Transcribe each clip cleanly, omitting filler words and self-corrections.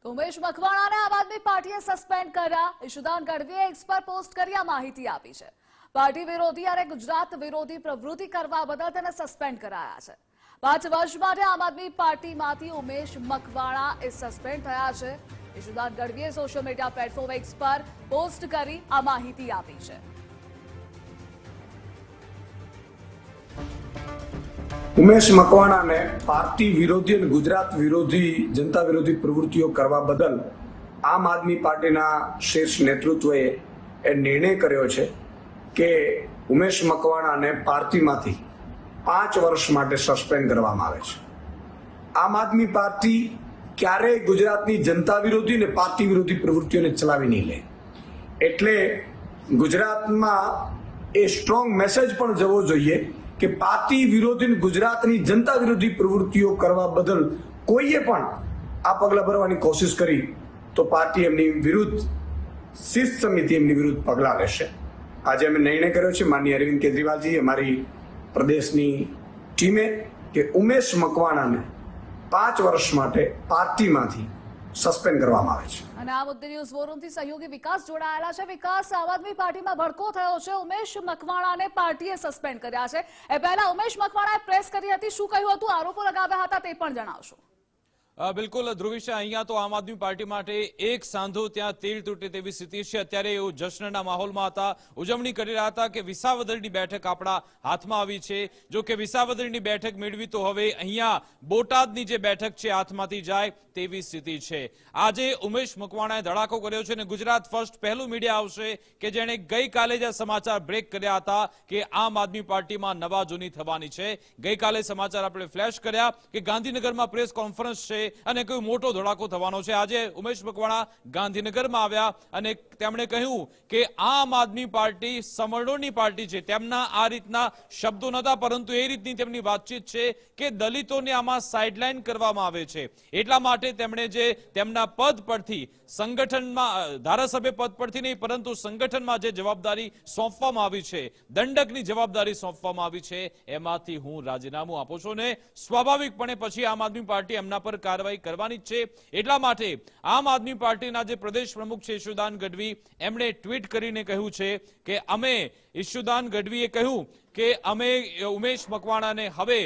તો ઉમેશ મકવાણાને આમ આદમી પાર્ટીએ સસ્પેન્ડ કર્યા। ઈશુદાન ગઢવીએ એક્સ પર પોસ્ટ કરી આ માહિતી આપી છે। પાર્ટી વિરોધી અને ગુજરાત વિરોધી પ્રવૃત્તિ કરવા બદલ તેને સસ્પેન્ડ કરાયા છે। 5 વર્ષ માટે આમ આદમી પાર્ટીમાંથી ઉમેશ મકવાણા એ સસ્પેન્ડ થયા છે। ઈશુદાન ગઢવીએ સોશિયલ મીડિયા પ્લેટફોર્મ એક્સ પર પોસ્ટ કરી આ માહિતી આપી છે। ઉમેશ મકવાણાને પાર્ટી વિરોધી અને ગુજરાત વિરોધી જનતા વિરોધી પ્રવૃત્તિઓ કરવા બદલ આમ આદમી પાર્ટીના શીર્ષ નેતૃત્વએ એ નિર્ણય કર્યો છે કે ઉમેશ મકવાણાને પાર્ટીમાંથી 5 વર્ષ માટે સસ્પેન્ડ કરવામાં આવે છે। આમ આદમી પાર્ટી ક્યારેય ગુજરાતની જનતા વિરોધી અને પાર્ટી વિરોધી પ્રવૃત્તિઓને ચલાવી નહીં લે, એટલે ગુજરાતમાં એ સ્ટ્રોંગ મેસેજ પણ જવો જોઈએ કે પાર્ટી વિરોધી ગુજરાતની જનતા વિરોધી પ્રવૃત્તિઓ કરવા બદલ કોઈએ પણ આ પગલાં ભરવાની કોશિશ કરી તો પાર્ટી એમની વિરુદ્ધ શિસ્ત સમિતિ એમની વિરુદ્ધ પગલાં લેશે। આજે અમે નિર્ણય કર્યો છે માનનીય અરવિંદ કેજરીવાલજી અમારી પ્રદેશની ટીમે કે ઉમેશ મકવાણાને 5 વર્ષ માટે પાર્ટીમાંથી સસ્પેન્ડ કરવામાં આવે છે। અને આ મુદ્દે ન્યૂઝ ફોરમથી સહયોગી વિકાસ જોડાયેલા છે। વિકાસ, આમ આદમી પાર્ટીમાં ભડકો થયો છે, ઉમેશ મકવાણાને પાર્ટીએ સસ્પેન્ડ કર્યા છે। એ પહેલા ઉમેશ મકવાણાએ પ્રેસ કરી હતી, શું કહ્યું હતું, આરોપો લગાવ્યા હતા તે પણ જણાવશો। બિલકુલ ધ્રુવિશા, અહીંયા તો આમ આદમી પાર્ટી માટે એક સાંધો ત્યાં તીર તૂટે તેવી સ્થિતિ છે। અત્યારે એવું જશ્નના માહોલમાં હતા, ઉજવણી કરી રહ્યા હતા કે વિસાવદરની બેઠક આપણા હાથમાં આવી છે। જો કે વિસાવદરની બેઠક મેળવી તો હવે અહીંયા બોટાદની જે બેઠક છે હાથમાંથી જાય તેવી સ્થિતિ છે। આજે ઉમેશ મકવાણાએ ધડાકો કર્યો છે અને ગુજરાત ફર્સ્ટ પહેલું મીડિયા આવશે કે જેણે ગઈકાલે જ સમાચાર બ્રેક કર્યા હતા કે આમ આદમી પાર્ટીમાં નવા જૂની થવાની છે। ગઈકાલે સમાચાર આપણે ફ્લેશ કર્યા કે ગાંધીનગરમાં પ્રેસ કોન્ફરન્સ છે અને કોઈ મોટો ધડાકો થવાનો છે। આજે ઉમેશ મકવાણા ગાંધીનગરમાં આવ્યા અને તેમણે કહ્યું કે આમ આદમી પાર્ટી સમરણોની પાર્ટી છે। તેમના આ રીતના શબ્દો નહોતા, પરંતુ એ રીતની તેમની વાતચીત છે કે દલિતોને આમાં સાઇડલાઇન કરવામાં આવે છે। એટલા માટે તેમણે જે તેમના પદ પરથી સંગઠનમાં ધારાસભ્ય પદ પરથી નહીં પરંતુ સંગઠનમાં જે જવાબદારી સોંપવામાં આવી છે, દંડકની જવાબદારી સોંપવામાં આવી છે, એમાંથી હું રાજીનામું આપું છું ને સ્વાભાવિકપણે પછી આમ આદમી પાર્ટી એમના પર કાર્યવાહી કરવાની છે। એટલા માટે આમ આદમી પાર્ટીના જે પ્રદેશ પ્રમુખ છે ઈશુદાન ગઢવી, એમણે ટ્વીટ કરીને કહ્યું છે કે ઈશુદાન ગઢવીએ કહ્યું કે અમે ઉમેશ મકવાણાને હવે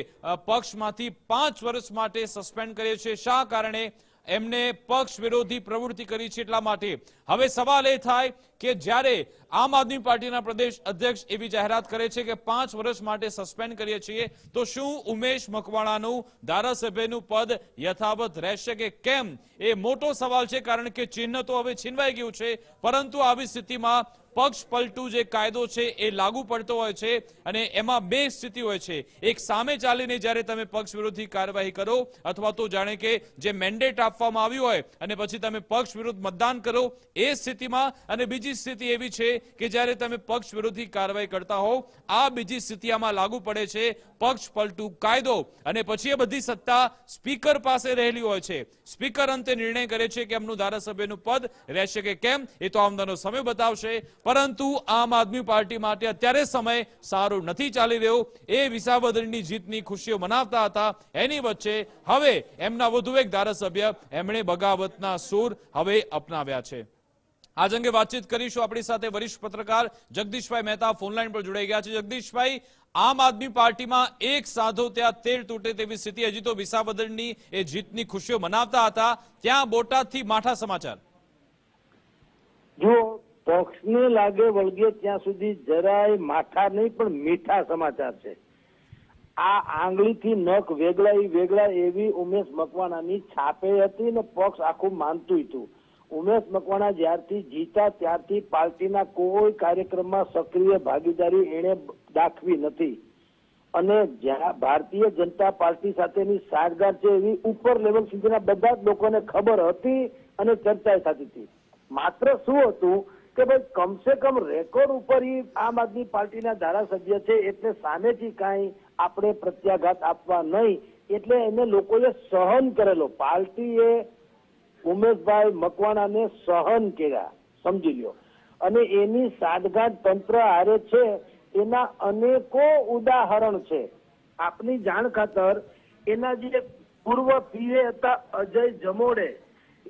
પક્ષમાંથી 5 વર્ષ માટે સસ્પેન્ડ કરીએ છીએ। શા કારણે? એમને પક્ષ વિરોધી પ્રવૃત્તિ કરી છે એટલા માટે। હવે સવાલ એ થાય કે જ્યારે આમ આદમી પાર્ટીના પ્રદેશ અધ્યક્ષ એવી જાહેરાત કરે છે કે 5 વર્ષ માટે સસ્પેન્ડ કરીએ છીએ, તો શું ઉમેશ મકવાણાનું ધારાસભ્યનું પદ યથાવત રહેશે કે કેમ? એ મોટો સવાલ છે, કારણ કે ચિહ્ન તો હવે છીનવાઈ ગયું છે, પરંતુ આવી સ્થિતિમાં પક્ષ પલટું જે કાયદો છે એ લાગુ પડતો હોય છે અને એમાં બે સ્થિતિ હોય છે। એક, સામે ચાલીને જ્યારે તમે પક્ષ વિરોધી કાર્યવાહી કરો અથવા તો જાણે કે જે મેન્ડેટ આપવામાં આવ્યું હોય અને પછી તમે પક્ષ વિરુદ્ધ મતદાન કરો એ સ્થિતિમાં, અને બીજી સ્થિતિ એવી છે કે જ્યારે તમે પક્ષ વિરોધી કાર્યવાહી કરતા હો, આ બીજી સ્થિતિ આમાં લાગુ પડે છે પક્ષ પલટું કાયદો, અને પછી એ બધી સત્તા સ્પીકર પાસે રહેલી હોય છે। સ્પીકર અંતે નિર્ણય કરે છે કે એમનું ધારાસભ્યનું પદ રહેશે કે કેમ, એ તો આવનારો સમય બતાવશે। પરંતુ આમ આદમી પાર્ટી માટે અત્યારે સમય સારો નથી ચાલી રહ્યો। એ વિસાવદરની જીતની ખુશીઓ મનાવતા હતા, એની વચ્ચે હવે એમના વધુ એક ધારાસભ્ય એમણે બગાવતના સૂર હવે અપનાવ્યા છે। આજ અંગે વાતચીત કરીશું। આપણી સાથે વરિષ્ઠ પત્રકાર જગદીશભાઈ મહેતા ફોનલાઈન પર જોડાઈ ગયા છે। જગદીશભાઈ, આમ આદમી પાર્ટીમાં એક સાધો ત્યાં તેર તૂટે તેવી સ્થિતિ, હજી તો વિસાવદરની એ જીતની ખુશીઓ મનાવતા હતા, ત્યાં બોટાદથી માઠા સમાચાર। જો પક્ષને લાગે વળગે ત્યાં સુધી જરાય માઠા નહીં પણ મીઠા સમાચાર છે। આ આંગળીથી નખ વેગળા એવી ઉમેશ મકવાણાની છાપે હતી ને પક્ષ આખું માનતું હતું। ઉમેશ મકવાણા જ્યારથી જીતા ત્યારથી પાર્ટીના કોઈ કાર્યક્રમમાં સક્રિય ભાગીદારી એણે દાખવી નથી, અને જ્યાં ભારતીય જનતા પાર્ટી સાથેની સાઠગાંઠ છે એવી ઉપર લેવલ સુધીના બધા જ લોકોને ખબર હતી અને ચર્ચા થતી હતી। માત્ર શું હતું કે ભાઈ કમસે કમ રેકોર્ડ ઉપર આમ આદમી પાર્ટીના ધારાસભ્ય છે એટલે સામેથી કાંઈ આપણે પ્રત્યાઘાત આપવા નહીં, એટલે એને લોકોએ સહન કરેલો। પાર્ટીએ ઉમેશભાઈ મકવાણાને સહન કર્યા, સમજી લ્યો, અને એની સાઠગાંઠ તંત્ર હારે છે એના અનેકો ઉદાહરણ છે। આપની જાણ ખાતર એના જે પૂર્વ પીએ હતા અજય જમોડે,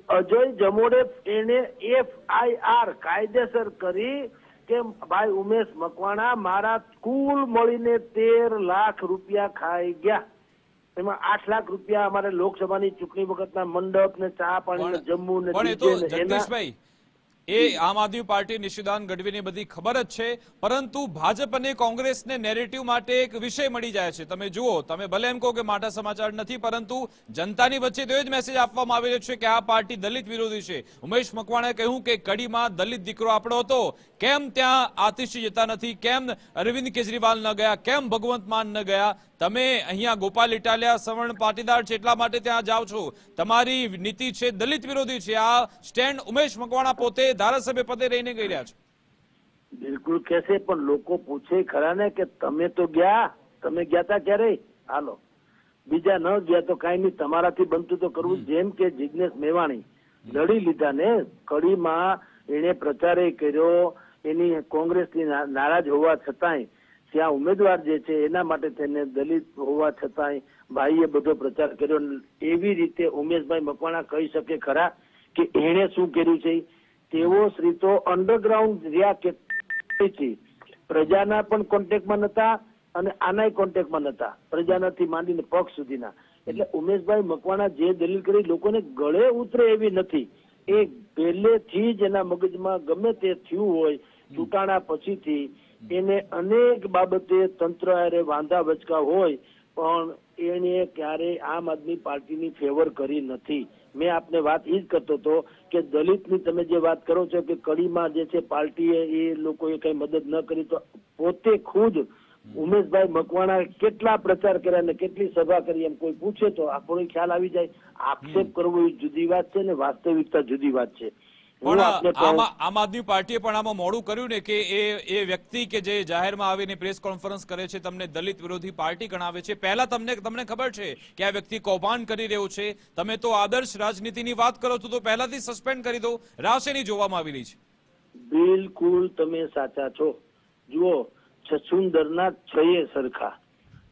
અજય જમોડે એને FIR કાયદેસર કરી કે ભાઈ ઉમેશ મકવાણા મારા કુલ મળીને 13 લાખ રૂપિયા ખાઈ ગયા. એમાં 8 લાખ રૂપિયા અમારે લોકસભાની ચૂંટણી વખતના મંડપ ને ચા પાણી ને જમવું ને પણ એ તો DJ ને એના જગદીશભાઈ એ આમ આદમી પાર્ટી નિશિદાન ગઢવીની બધી ખબર જ છે, પરંતુ ભાજપ અને કોંગ્રેસને નેરેટિવ માટે એક વિષય મળી જાય છે. તમે જુઓ, તમે ભલે એમ કહો કે માટા સમાચાર નથી, પરંતુ જનતાની વચ્ચે તો એ જ મેસેજ આપવામાં આવેલો છે કે આ પાર્ટી દલિત વિરોધી છે. ઉમેશ મકવાણાએ કહ્યું કે કડીમાં દલિત દીકરો આપણો હતો, કેમ ત્યાં આતિશી જતા નથી, કેમ અરવિંદ કેજરીવાલ ન ગયા, કેમ ભગવંત માન ન ગયા? તમે અહીંયા ગોપાલ ઇટાલિયા સવર્ણ પાટીદાર છે એટલા માટે ત્યાં જાઓ છો. તમારી નીતિ છે દલિત વિરોધી છે. આ સ્ટેન્ડ ઉમેશ મકવાણા પોતે ધારાસભ્ય પદે રહીને કહી રહ્યા છે. બિલકુલ કહેશે, પણ લોકો પૂછે ખરા ને કે તમે તો ગયા, તમે ગયા તા ક્યારે? હાલો, બીજા ન ગયા તો કાંઈ નહીં, તમારાથી બનતું તો કરવું. જેમ કે જિગ્નેશ મેવાણી લડી લીધા ને કડીમાં, એને પ્રચારે કર્યો, એની કોંગ્રેસથી નારાજ હોવા છતાંય ત્યાં ઉમેદવાર જે છે એના માટે તેને દલિત હોવા છતાંય ભાઈએ બધો પ્રચાર કર્યો. એવી રીતે ઉમેશભાઈ મકવાણા કહી શકે ખરા કે એણે શું કર્યું છે? તેઓ શ્રી તો અંડરગ્રાઉન્ડ રહ્યા કે પ્રજાના પણ કોન્ટેક્ટમાં નતા અને આનાય કોન્ટેક્ટમાં નતા, પ્રજાનાથી માંડીને પક્ષ સુધીના. એટલે ઉમેશભાઈ મકવાણા જે દલીલ કરી લોકોને ગળે ઉતરે એવી નથી. એ પહેલેથી જ એના મગજમાં ગમે તે થયું હોય ચૂંટાણા પછીથી એને અનેક બાબતે તંત્ર હારે વાંધા વચકા હોય, પણ એને ક્યારે આમ આદમી પાર્ટીની ફેવર કરી નથી. મેં આપને વાત એ જ કરતો હતો કે દલિતની તમે જે વાત કરો છો કે કડીમાં જે છે પાર્ટીએ એ લોકોએ કઈ મદદ ન કરી, તો પોતે ખુદ ઉમેશભાઈ મકવાણા કેટલા પ્રચાર કર્યા ને કેટલી સભા કરી એમ કોઈ પૂછે તો આપણો ખ્યાલ આવી જાય. આક્ષેપ કરવો એ જુદી વાત છે ને વાસ્તવિકતા જુદી વાત છે. પણ આમ આદમી પાર્ટીએ પણ આમાં મોડું કર્યું ને કે એ વ્યક્તિ કે જે જાહેરમાં આવીને પ્રેસ કોન્ફરન્સ કરે છે તમને દલિત વિરોધી પાર્ટી ગણાવે છે. પહેલા તમને ખબર છે કે આ વ્યક્તિ કૌભાંડ કરી રહ્યો છે. તમે તો આદર્શ રાજનીતિની વાત કરો છો તો પહેલાથી સસ્પેન્ડ કરી દો. રાહ શેની જોવામાં આવી રહી છે? બિલકુલ તમે સાચા છો. જુઓ, છછુંદરના છયે સરખા.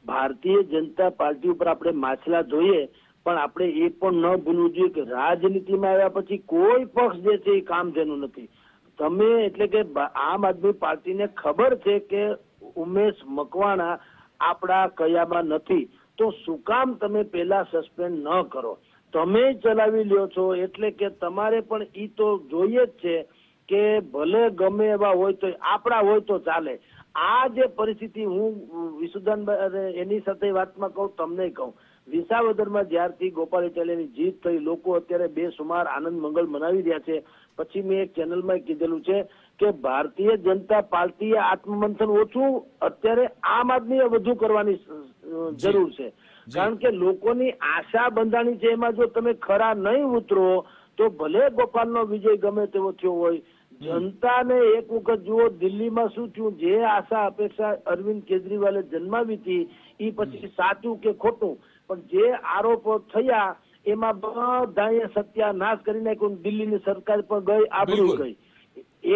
ભારતીય જનતા પાર્ટી ઉપર આપણે માછલા જોઈએ, પણ આપણે એ પણ ન ભૂલવું જોઈએ કે રાજનીતિમાં આવ્યા પછી કોઈ પક્ષ જે છે એ કામજેનું નથી. તમે એટલે કે આમ આદમી પાર્ટીને ખબર છે કે ઉમેશ મકવાણા આપણા કયામાં નથી, તો શું કામ તમે પેલા સસ્પેન્ડ ન કરો? તમે ચલાવી લ્યો છો એટલે કે તમારે પણ ઈ તો જોઈએ જ છે કે ભલે ગમે એવા હોય તો આપણા હોય તો ચાલે. આ જે પરિસ્થિતિ હું વિસુદાન એની સાથે વાતમાં કહું, તમને કહું, વિસાવદરમાં જ્યારથી ગોપાલ ઇટાલિયાની જીત થઈ, લોકો અત્યારે બેસુમાર આનંદ મંગળ મનાવી રહ્યા છે. પછી મેં એક ચેનલમાં કીધેલું છે કે ભારતીય જનતા પાર્ટીએ આત્મમંથન ઓછું, અત્યારે આમ આદમીએ વધુ કરવાની જરૂર છે. કારણ કે લોકોની આશા બંધાણી છે, એમાં જો તમે ખરા નહીં ઉતરો તો ભલે ગોપાલનો વિજય ગમે તેવો થયો હોય, જનતાને એક વખત જુઓ દિલ્હીમાં શું થયું. જે આશા અપેક્ષા અરવિંદ કેજરીવાલે જન્માવી હતી એ પછી સાચું કે ખોટું, પણ જે આરોપો થયા એમાં બધાએ સત્યાનાશ કરી નાખ્યું. દિલ્હીની સરકાર પણ ગઈ, આબરૂ ગઈ.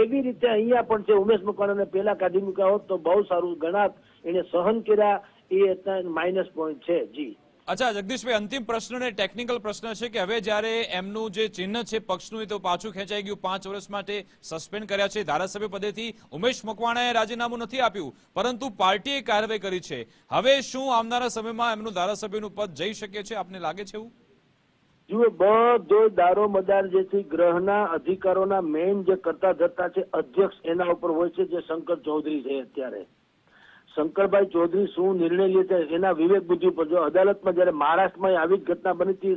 એવી રીતે અહીંયા પણ છે. ઉમેશ મકવાણાને પેલા કાઢી મૂક્યા હોત તો બહુ સારું ગણાત. એને સહન કર્યા, એ માઇનસ પોઈન્ટ છે. જી અચ્છા જગદીશભાઈ, અંતિમ પ્રશ્ન ને ટેકનિકલ પ્રશ્ન છે કે હવે જ્યારે એમનું જે ચિહ્ન છે પક્ષનું એ તો પાછું ખેંચાઈ ગયું, 5 વર્ષ માટે સસ્પેન્ડ કર્યા છે ધારાસભ્ય પદેથી. ઉમેશ મકવાણાએ રાજીનામું નથી આપ્યું, પરંતુ પાર્ટીએ કાર્યવાહી કરી છે. હવે શું આવનારા સમયમાં એમનું ધારાસભ્યનું પદ જઈ શકે છે? આપને લાગે છે એવું? જુઓ, બધો દારોમદાર જે છે ગ્રહના અધિકારોના મેઇન જે કરતા ધરતા છે અધ્યક્ષ એના ઉપર હોય છે, જે શંકર ચૌધરી છે. અત્યારે શંકરભાઈ ચૌધરી શું નિર્ણય લે છે એના વિવેક બુદ્ધિ ઉપર. જો અદાલતમાં જયારે મહારાષ્ટ્રમાં આવી જ ઘટના બની હતી,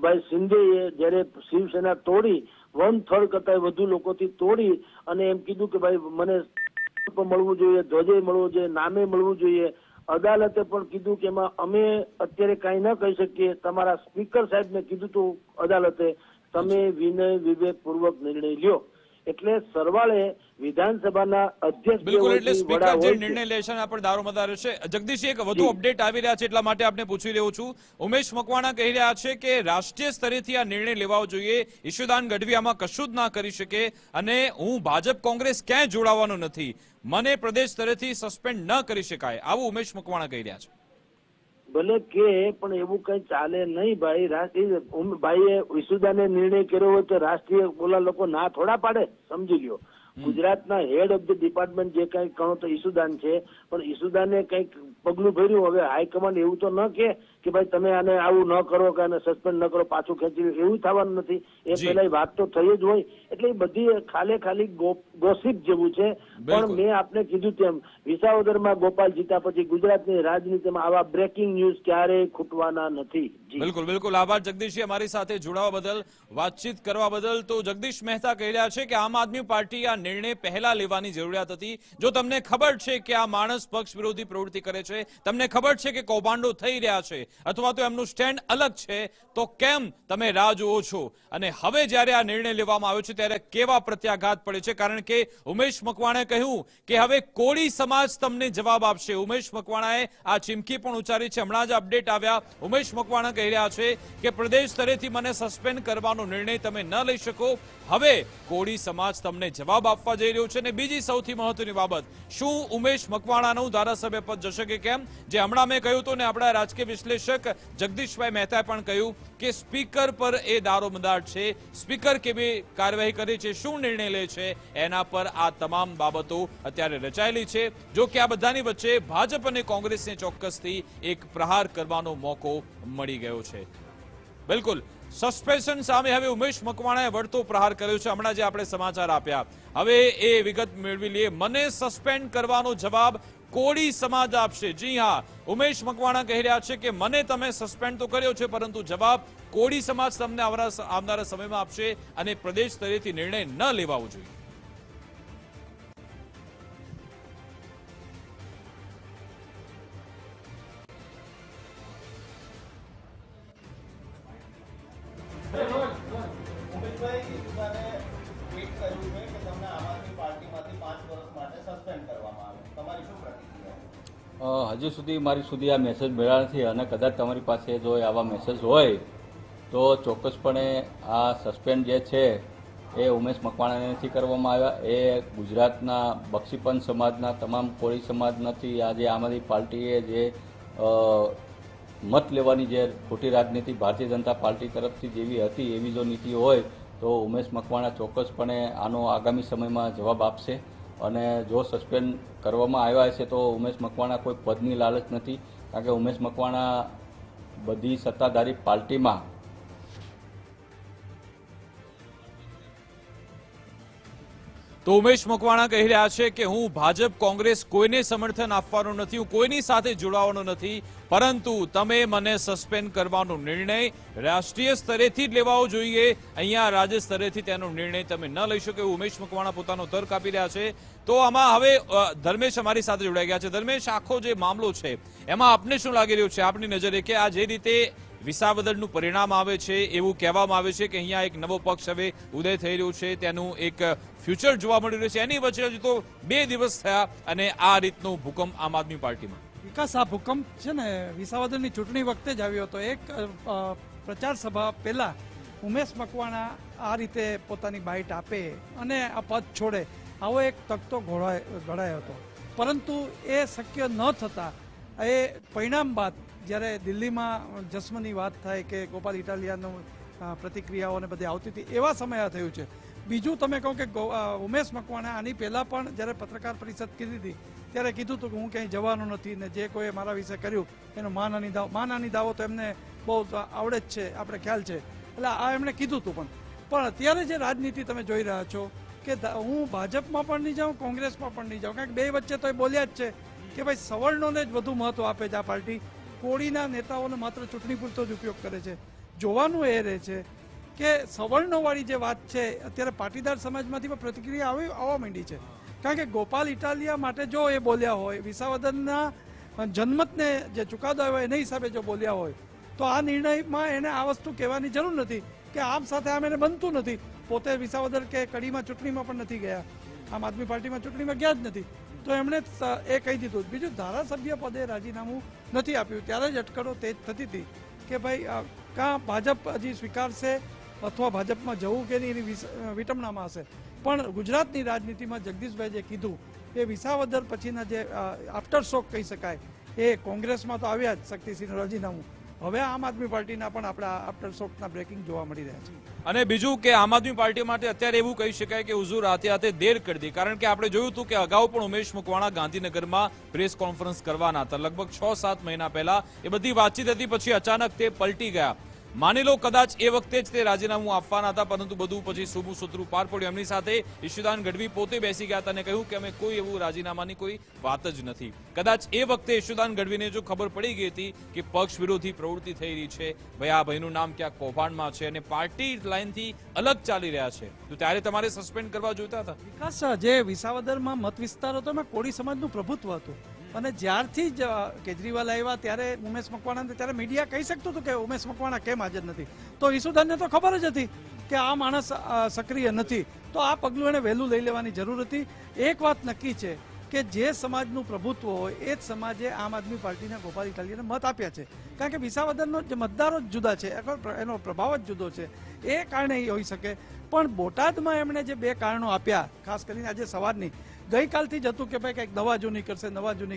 ભાઈ શિંદેએ જયારે શિવસેના તોડી, 1/3 કરતા વધુ લોકોથી તોડી અને એમ કીધું કે ભાઈ મને મળવું જોઈએ, ધ્વજે મળવો જોઈએ, નામે મળવું જોઈએ. અદાલતે પણ કીધું કે એમાં અમે અત્યારે કઈ ન કહી શકીએ. તમારા સ્પીકર સાહેબને કીધું હતું અદાલતે, તમે વિનય વિવેક પૂર્વક નિર્ણય લ્યો. એટલે સરવાળે વિધાનસભાના અધ્યક્ષ બિલકુલ, એટલે સ્પીકર જે નિર્ણય લેશે એના પર દારોમદાર છે. જગદીશ, એક વધુ અપડેટ આવી રહ્યા છે એટલા માટે આપને પૂછી રહ્યો છું. ઉમેશ મકવાણા કહી રહ્યા છે કે રાષ્ટ્રીય સ્તરેથી આ નિર્ણય લેવાવો જોઈએ, ઈશુદાન ગઢવી આમાં કશું જ ના કરી શકે અને હું ભાજપ કોંગ્રેસ ક્યાંય જોડાવાનો નથી, મને પ્રદેશ સ્તરેથી સસ્પેન્ડ ન કરી શકાય, આવું ઉમેશ મકવાણા કહી રહ્યા છે. ભલે કે પણ એવું કઈ ચાલે નહીં ભાઈ. રાષ્ટ્રીય ભાઈએ વિસુદાને નિર્ણય કર્યો હોય તો રાષ્ટ્રીય ઓલા લોકો ના થોડા પાડે, સમજી લ્યો. ગુજરાતના હેડ ઓફ ધ ડિપાર્ટમેન્ટ જે કઈ કહો તો ઈસુદાન છે, પણ ઈસુદાને કઈક પગલું ભર્યું. હવે હાઈકમાન્ડ એવું તો ન કે ભાઈ તમે આને આવું ન કરો કે આને સસ્પેન્ડ ન કરો, પાછું ખેંચી લો, એવું થવાનું નથી. એ પહેલા વાત તો થઈ જ હોય. એટલે એ બધી ખાલી ગોસિપ જેવું છે. પણ મેં આપને કીધું તેમ વિસાવદરમાં ગોપાલ જીતા પછી ગુજરાતની રાજનીતિમાં આવા બ્રેકિંગ ન્યૂઝ ક્યારેય ખૂટવાના નથી. બિલકુલ બિલકુલ, આભાર જગદીશજી અમારી સાથે જોડાવા બદલ, વાતચીત કરવા બદલ. તો જગદીશ મહેતા કહી રહ્યા છે કે આમ આદમી પાર્ટી આ નિર્ણય પહેલા લેવાની જરૂરિયાત હતી. જો તમને ખબર છે કે આ માણસ પક્ષ વિરોધી પ્રવૃત્તિ કરે છે, તમને ખબર છે કે કૌભાંડો થઈ રહ્યા છે અથવા તો એમનું સ્ટેન્ડ અલગ છે, તો કેમ તમે રાહ જુઓ છો? અને હવે જ્યારે આ નિર્ણય લેવામાં આવ્યો છે ત્યારે કેવા પ્રત્યાઘાત પડે છે? કારણ કે ઉમેશ મકવાણાએ કહ્યું કે હવે કોળી સમાજ તમને જવાબ આપશે. ઉમેશ મકવાણાએ આ ચીમકી પણ ઉચ્ચારી છે. હમણાં જ અપડેટ આવ્યા. ઉમેશ મકવાણા કહી રહ્યા છે કે પ્રદેશ સ્તરેથી મને સસ્પેન્ડ કરવાનો નિર્ણય તમે ન લઈ શકો. હવે કોળી સમાજ તમને જવાબ આપવા જઈ રહ્યો છે. અને બીજી સૌથી મહત્વની બાબત, શું ઉમેશ મકવાણાનું ધારાસભ્ય પદ જશે કે કેમ? જે હમણાં મેં કહ્યું હતું ને આપણા રાજકીય વિશ્લેષક જગદીશભાઈ મહેતાએ પણ કહ્યું કે સ્પીકર પર એ દારોમદાર છે. સ્પીકર કેવી કાર્યવાહી કરે છે, શું નિર્ણય લે છે, એના પર આ તમામ બાબતો અત્યારે રચાયેલી છે. જો કે આ બધાની વચ્ચે ભાજપ અને કોંગ્રેસને ચોક્કસથી એક પ્રહાર કરવાનો મોકો મળી ગયો છે. બિલકુલ, સસ્પેન્શન સામે હવે ઉમેશ મકવાણાએ વળતો પ્રહાર કર્યો છે. હમણાં જે આપણે સમાચાર આપ્યા, હવે એ વિગત મેળવી લઈએ. મને સસ્પેન્ડ કરવાનો જવાબ કોળી સમાજ આપશે. જી હા, ઉમેશ મકવાણા કહી રહ્યા છે કે મને તમે સસ્પેન્ડ તો કર્યો છે, પરંતુ જવાબ કોળી સમાજ તમને આવનારા સમયમાં આપશે અને પ્રદેશ સ્તરેથી નિર્ણય ન લેવાવો જોઈએ. હજુ સુધી મારી સુધી આ મેસેજ મળ્યા નથી, અને કદાચ તમારી પાસે જો આવા મેસેજ હોય તો ચોક્કસપણે આ સસ્પેન્ડ જે છે એ ઉમેશ મકવાણાને નથી કરવામાં આવ્યા. એ ગુજરાતના બક્ષીપંચ સમાજના તમામ કોળી સમાજનાથી આજે આમ આદમી પાર્ટીએ જે મત લેવાની જે ખોટી રાજનીતિ ભારતીય જનતા પાર્ટી તરફથી જેવી હતી એવી જો નીતિ હોય તો ઉમેશ મકવાણા ચોક્કસપણે આનો આગામી સમયમાં જવાબ આપશે. અને જો સસ્પેન્ડ કરવામાં આવ્યા હશે તો ઉમેશ મકવાણા કોઈ પદની લાલચ નથી, કારણ કે ઉમેશ મકવાણા બધી સત્તાધારી પાર્ટીમાં તો ઉમેશ મકવાણા કહી રહ્યા છે કે હું ભાજપ કોંગ્રેસ કોઈને સમર્થન આપવાનો નથી, હું કોઈની સાથે જોડાવાનો નથી, પરંતુ તમે મને સસ્પેન્ડ કરવાનો નિર્ણય રાષ્ટ્રીય સ્તરેથી જ લેવાવો જોઈએ. અહીંયા રાજ્ય સ્તરેથી તેનો નિર્ણય તમે ન લઈ શકો એવું ઉમેશ મકવાણા પોતાનો તર્ક આપી રહ્યા છે. તો આમાં હવે ધર્મેશ અમારી સાથે જોડાઈ ગયા છે. ધર્મેશ, આખો જે મામલો છે એમાં આપને શું લાગી રહ્યું છે આપની નજરે કે આ જે રીતે વિસાવદરનું પરિણામ આવે છે એવું કહેવામાં આવે છે કે અહીંયા એક નવો પક્ષ હવે ઉદય થઈ રહ્યો છે, તેનું એક ફ્યુચર જોવા મળી રહ્યું છે. એની વચ્ચે હજુ તો 2 દિવસ થયા અને આ રીતનો ભૂકંપ આમ આદમી પાર્ટીમાં. વિકાસ, આ ભૂકંપ છે ને વિસાવદરની ચૂંટણી વખતે જ આવ્યો હતો. એક પ્રચાર સભા પહેલા ઉમેશ મકવાણા આ રીતે પોતાની બાઇટ આપે અને આ પદ છોડે, આવો એક તકતો ઘડાયો હતો. પરંતુ એ શક્ય ન થતા એ પરિણામ બાદ જ્યારે દિલ્હીમાં જશ્મની વાત થાય કે ગોપાલ ઇટાલિયાનો પ્રતિક્રિયાઓને બધી આવતી હતી, એવા સમયે થયું છે. બીજું તમે કહો કે ઉમેશ મકવાણા આની પહેલાં પણ જ્યારે પત્રકાર પરિષદ કીધી હતી ત્યારે કીધું હતું કે હું ક્યાંય જવાનો નથી ને જે કોઈએ મારા વિશે કર્યું એનો માનહાની દાવો તો એમને બહુ આવડે જ છે, આપણે ખ્યાલ છે. એટલે આ એમણે કીધું હતું. પણ અત્યારે જે રાજનીતિ તમે જોઈ રહ્યા છો કે હું ભાજપમાં પણ નહીં જાઉં, કોંગ્રેસમાં પણ નહીં જાઉં, કારણ કે બે વચ્ચે તો એ બોલ્યા જ છે કે ભાઈ સવર્ણોને જ વધુ મહત્વ આપે છે આ પાર્ટી. કોળીના નેતાઓને માત્ર ચૂંટણી પૂરતો જ ઉપયોગ કરે છે. જોવાનું એ રહે છે કે સવર્ણોવાળી જે વાત છે અત્યારે પાટીદાર સમાજમાંથી પણ પ્રતિક્રિયા આવવા માંડી છે. કારણ કે ગોપાલ ઇટાલિયા માટે જો એ બોલ્યા હોય, વિસાવદરના જનમતને જે ચુકાદો આવ્યો એના હિસાબે જો બોલ્યા હોય તો આ નિર્ણયમાં એને આ વસ્તુ કહેવાની જરૂર નથી કે આમ સાથે આમ એને બનતું નથી. પોતે વિસાવદર કે કડીમાં ચૂંટણીમાં પણ નથી ગયા, આમ આદમી પાર્ટીમાં ચૂંટણીમાં ગયા જ નથી, તો એમણે એ કહી દીધું. બીજું, ધારાસભ્ય પદે રાજીનામું નથી આપ્યું ત્યારે જ અટકળો તેજ થતી હતી કે ભાઈ કાં ભાજપ હજી સ્વીકારશે અથવા ભાજપમાં જવું કે નહીં એની વિટંબણામાં હશે. પણ ગુજરાતની રાજનીતિમાં જગદીશભાઈ જે કીધું એ વિસાવદર પછીના જે આફ્ટર શોક કહી શકાય એ કોંગ્રેસમાં તો આવ્યા જ શક્તિસિંહનું રાજીનામું, હવે આમ આદમી પાર્ટીના પણ આપણા આફ્ટર શોકના બ્રેકિંગ જોવા મળી રહ્યા છે. અને બીજું કે આમ આદમી પાર્ટી માટે અત્યારે એવું કહી શકાય કે હુઝુર હાથે હાથે દેર કરી દી, કારણ કે આપણે જોયું હતું કે અગાઉ પણ ઉમેશ મકવાણા ગાંધીનગરમાં પ્રેસ કોન્ફરન્સ કરવાના હતા, લગભગ 6-7 મહિના પહેલા એ બધી વાતચીત હતી, પછી અચાનક તે પલટી ગયા. માની લો કદાચ એ વખતે જ તે રાજીનામું આપવાના હતા, પરંતુ બધું પછી શુભ સૂત્રું પાર પડ્યું. એમની સાથે ઈશુદાન ગઢવી પોતે બેસી ગયા હતા અને કહ્યું કે અમે કોઈ એવું રાજીનામાની કોઈ વાત જ નથી. કદાચ એ વખતે ઈશુદાન ગઢવીને જો ખબર પડી ગઈ હતી કે પક્ષ વિરોધી પ્રવૃત્તિ થઈ રહી છે, ભાઈ આ ભાઈનું નામ ક્યાંક કૌભાંડમાં છે અને પાર્ટી લાઇનથી અલગ ચાલી રહ્યા છે, તો ત્યારે તમારે સસ્પેન્ડ કરવા જોઈતા હતા. વિકાસ, જે વિસાવદરમાં મત વિસ્તાર હતો એમાં કોળી સમાજનું પ્રભુત્વ હતું, અને જ્યારથી જ કેજરીવાલ આવ્યા ત્યારે ઉમેશ મકવાણા, ત્યારે મીડિયા કહી શકતું હતું કે ઉમેશ મકવાણા કેમ હાજર નથી, તો ઈશુદાનને તો ખબર જ હતી કે આ માણસ સક્રિય નથી, તો આ પગલું એને વહેલું લઈ લેવાની જરૂર હતી. એક વાત નક્કી છે કે જે સમાજનું પ્રભુત્વ હોય એ જ સમાજે આમ આદમી પાર્ટીના ગોપાલ ઇટાલિયાને મત આપ્યા છે, કારણ કે વિસાવદરનો જે મતદારો જ જુદા છે, એનો પ્રભાવ જ જુદો છે, એ કારણે એ હોઈ શકે. પણ બોટાદમાં એમણે જે 2 કારણો આપ્યા, ખાસ કરીને આજે સવારની, ગઈકાલથી જ હતું કે ભાઈ કંઈક નવા જૂની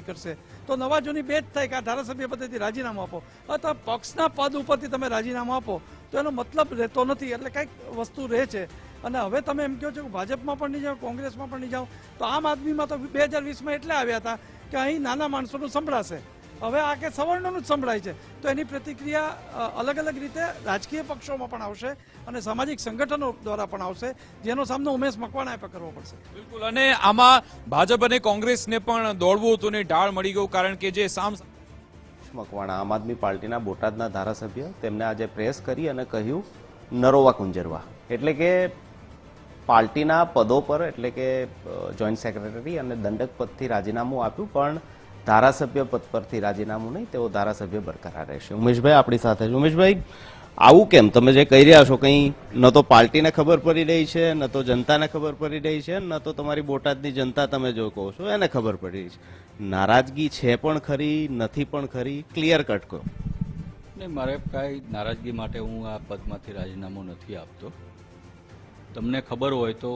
કરશે, તો નવા જૂની 2 જ થાય કે આ ધારાસભ્ય પદેથી રાજીનામું આપો, અથવા પક્ષના પદ ઉપરથી તમે રાજીનામું આપો તો એનો મતલબ રહેતો નથી, એટલે કંઈક વસ્તુ રહે છે. અને હવે તમે એમ કહો છો કે ભાજપમાં પણ નહીં જાઓ, કોંગ્રેસમાં પણ નહીં જાઓ, તો આમ આદમીમાં તો 2020માં એટલે આવ્યા હતા કે અહીં નાના માણસોનું સંભળાશે, હવે આ કે સવર્ણોનું જ સંભળાય છે, તો એની પ્રતિક્રિયા અલગ અલગ રીતે રાજકીય પક્ષોમાં પણ આવશે અને સામાજિક સંગઠનો દ્વારા પણ આવશે, જેનો સામનો ઉમેશ મકવાણાએ પણ કરવો પડશે. બિલકુલ. અને આમાં ભાજપ અને કોંગ્રેસને પણ દોડવું હતું ને ઢાળ મળી ગયું, કારણ કે જે મકવાણા આમ આદમી પાર્ટીના બોટાદના ધારાસભ્ય, તેમને આજે પ્રેસ કરી અને કહ્યું નરોવા કુંજરવા, એટલે કે પાર્ટીના પદો પર, એટલે કે જોઈન્ટ સેક્રેટરી અને દંડક પદથી રાજીનામું આપ્યું, પણ ધારાસભ્ય પદ પરથી રાજીનામું નહીં, તેઓ ધારાસભ્ય બરકરાર રહેશે. ઉમેશભાઈ આપણી સાથે છે. ઉમેશભાઈ, આવું કેમ? તમે જે કહી રહ્યા છો, કંઈ ન તો પાર્ટીને ખબર પડી રહી છે, ન તો જનતાને ખબર પડી રહી છે, ન તો તમારી બોટાદની જનતા તમે જો કહો છો એને ખબર પડી રહી છે. નારાજગી છે પણ ખરી, નથી પણ ખરી, ક્લિયર કટ કહો. નહીં, મારે કાંઈ નારાજગી માટે હું આ પદમાંથી રાજીનામું નથી આપતો. તમને ખબર હોય તો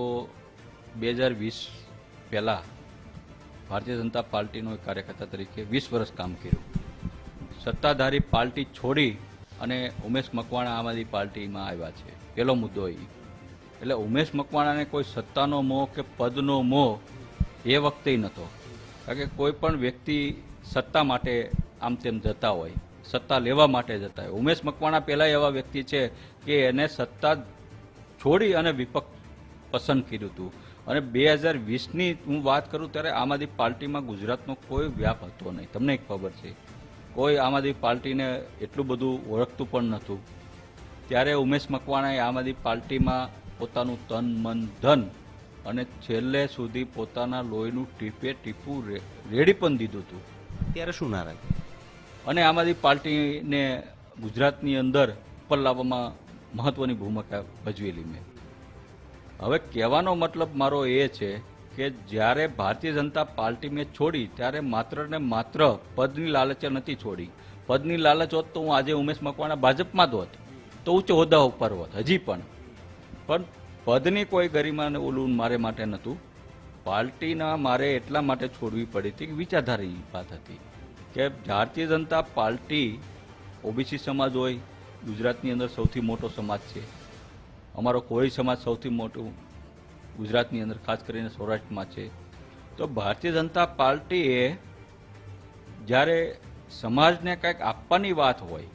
2020 પહેલાં ભારતીય જનતા પાર્ટીનો એક કાર્યકર્તા તરીકે 20 વર્ષ કામ કર્યું. સત્તાધારી પાર્ટી છોડી અને ઉમેશ મકવાણા આમ આદમી પાર્ટીમાં આવ્યા છે, પહેલો મુદ્દો એ. એટલે ઉમેશ મકવાણાને કોઈ સત્તાનો મોહ કે પદનો મોહ એ વખતે નહોતો, કારણ કે કોઈ પણ વ્યક્તિ સત્તા માટે આમ તેમ જતા હોય, સત્તા લેવા માટે જતા હોય. ઉમેશ મકવાણા પહેલાં એવા વ્યક્તિ છે કે એને સત્તા છોડી અને વિપક્ષ પસંદ કર્યું હતું. અને 2020ની હું વાત કરું ત્યારે આમ આદમી પાર્ટીમાં ગુજરાતનો કોઈ વ્યાપ હતો નહીં. તમને એક ખબર છે, કોઈ આમ આદમી પાર્ટીને એટલું બધું ઓળખતું પણ નહોતું. ત્યારે ઉમેશ મકવાણાએ આમ આદમી પાર્ટીમાં પોતાનું તન મન ધન અને છેલ્લે સુધી પોતાના લોહીનું ટીપું રેડી પણ દીધું હતું. ત્યારે શું નારાજ? અને આમ આદમી પાર્ટીને ગુજરાતની અંદર ઉપર લાવવામાં મહત્વની ભૂમિકા ભજવેલી મેં. હવે કહેવાનો મતલબ મારો એ છે કે જ્યારે ભારતીય જનતા પાર્ટી મેં છોડી ત્યારે માત્ર ને માત્ર પદની લાલચ નથી છોડી. પદની લાલચ હોત તો હું આજે ઉમેશ મકવાણા ભાજપમાં જ હોત, તો ઉચ્ચ હોદ્દા ઉપર હોત હજી પણ પદની કોઈ ગરિમાને ઓલું મારે માટે નહોતું. પાર્ટીના મારે એટલા માટે છોડવી પડી હતી કે વિચારધારી વાત હતી કે ભારતીય જનતા પાર્ટી ઓબીસી સમાજ હોય, ગુજરાતની અંદર સૌથી મોટો સમાજ છે, અમારો કોળી સમાજ સૌથી મોટું ગુજરાતની અંદર ખાસ કરીને સૌરાષ્ટ્રમાં છે. તો ભારતીય જનતા પાર્ટીએ જ્યારે સમાજને કંઈક આપવાની વાત હોય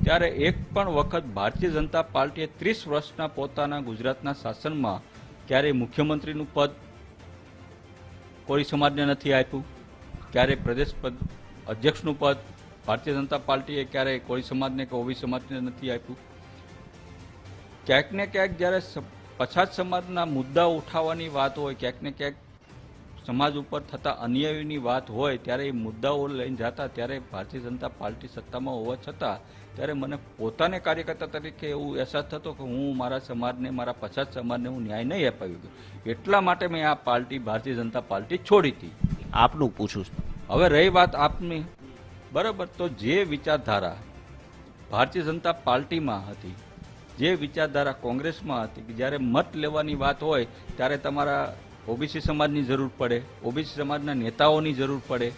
ત્યારે એક પણ વખત ભારતીય જનતા પાર્ટીએ 30 વર્ષના પોતાના ગુજરાતના શાસનમાં ક્યારેય મુખ્યમંત્રીનું પદ કોળી સમાજને નથી આપ્યું, ક્યારેય પ્રદેશ પદ અધ્યક્ષનું પદ ભારતીય જનતા પાર્ટીએ ક્યારેય કોળી સમાજને કે ઓબીસી સમાજને નથી આપ્યું. ક્યાંક ને ક્યાંક જ્યારે પછાત સમાજના મુદ્દા ઉઠાવવાની વાત હોય, ક્યાંક ને ક્યાંક સમાજ ઉપર થતા અન્યાયની વાત હોય, ત્યારે એ મુદ્દાઓ લઈને જતા ત્યારે ભારતીય જનતા પાર્ટી સત્તામાં હોવા છતાં ત્યારે મને પોતાને કાર્યકર્તા તરીકે એવું અહેસાસ થતો કે હું મારા સમાજને, મારા પછાત સમાજને હું ન્યાય નહીં અપાવ્યો. એટલા માટે મેં આ પાર્ટી ભારતીય જનતા પાર્ટી છોડી હતી. આપનું પૂછું છું. હવે રહી વાત આપની, બરાબર, તો જે વિચારધારા ભારતીય જનતા પાર્ટીમાં હતી, જે વિચારધારા કોંગ્રેસમાં હતી, કે જ્યારે મત લેવાની વાત હોય ત્યારે તમારા ઓબીસી સમાજની જરૂર પડે, ઓબીસી સમાજના નેતાઓની જરૂર પડે,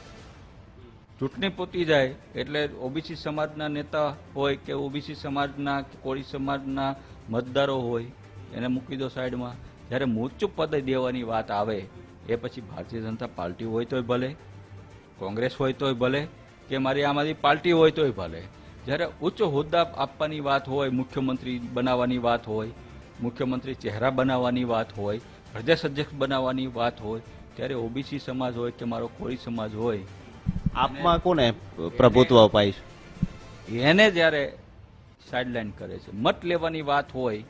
ચૂંટણી પોતી જાય એટલે ઓબીસી સમાજના નેતા હોય કે ઓબીસી સમાજના કે કોળી સમાજના મતદારો હોય એને મૂકી દો સાઈડમાં. જ્યારે ઊંચું પદ દેવાની વાત આવે એ પછી ભારતીય જનતા પાર્ટી હોય તોય ભલે, કોંગ્રેસ હોય તોય ભલે, કે મારી આમ આદમી પાર્ટી હોય તોય ભલે. જ્યારે ઉચ્ચ હોદ્દા આપવાની વાત હોય, મુખ્યમંત્રી બનાવવાની વાત હોય, મુખ્યમંત્રી ચહેરા બનાવવાની વાત હોય, પ્રદેશ અધ્યક્ષ બનાવવાની વાત હોય, ત્યારે ઓબીસી સમાજ હોય કે મારો કોળી સમાજ હોય આપમાં કોને પ્રભુત્વ અપાય છે? એને જ્યારે સાઇડલાઇન કરે છે. મત લેવાની વાત હોય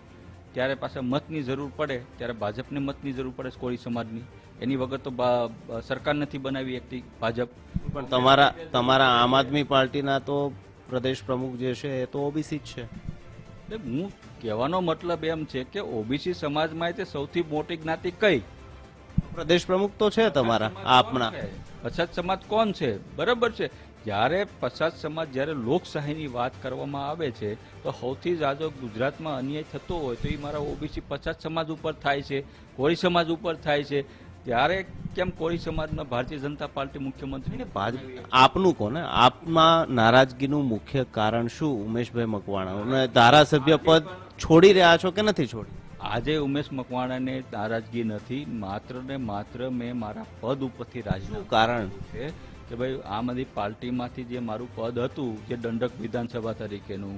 ત્યારે પાછા મતની જરૂર પડે ત્યારે ભાજપને મતની જરૂર પડે છે કોળી સમાજની. એની વગર તો સરકાર નથી બનાવી શકતી ભાજપ. પણ તમારા આમ આદમી પાર્ટીના તો પ્રદેશ પ્રમુખ જે છે એ તો ઓબીસી જ છે. એટલે હું કહેવાનો મતલબ એમ છે કે ઓબીસી સમાજમાં તે સૌથી મોટી જ્ઞાતિ કઈ? પ્રદેશ પ્રમુખ તો છે તમારા આપના. પછાત સમાજ કોણ છે? બરાબર છે. જ્યારે પછાત સમાજ જ્યારે લોકશાહીની વાત કરવામાં આવે છે તો સૌથી જાજો ગુજરાતમાં અન્યાય થતો હોય તો એ મારા ઓબીસી પછાત સમાજ ઉપર થાય છે, કોળી સમાજ ઉપર થાય છે. ત્યારે કેમ કોળી સમાજમાં ભારતીય જનતા પાર્ટી મુખ્યમંત્રી? આપનું કોને આપમાં નારાજગીનું મુખ્ય કારણ શું? ઉમેશભાઈ મકવાણા ધારાસભ્ય પદ છોડી રહ્યા છો કે નથી છોડી? આજે ઉમેશ મકવાણાને નારાજગી નથી, માત્ર ને માત્ર મેં મારા પદ ઉપરથી રાજીનામું કારણ છે કે ભાઈ આમ આદમી પાર્ટીમાંથી જે મારું પદ હતું, જે દંડક વિધાનસભા તરીકેનું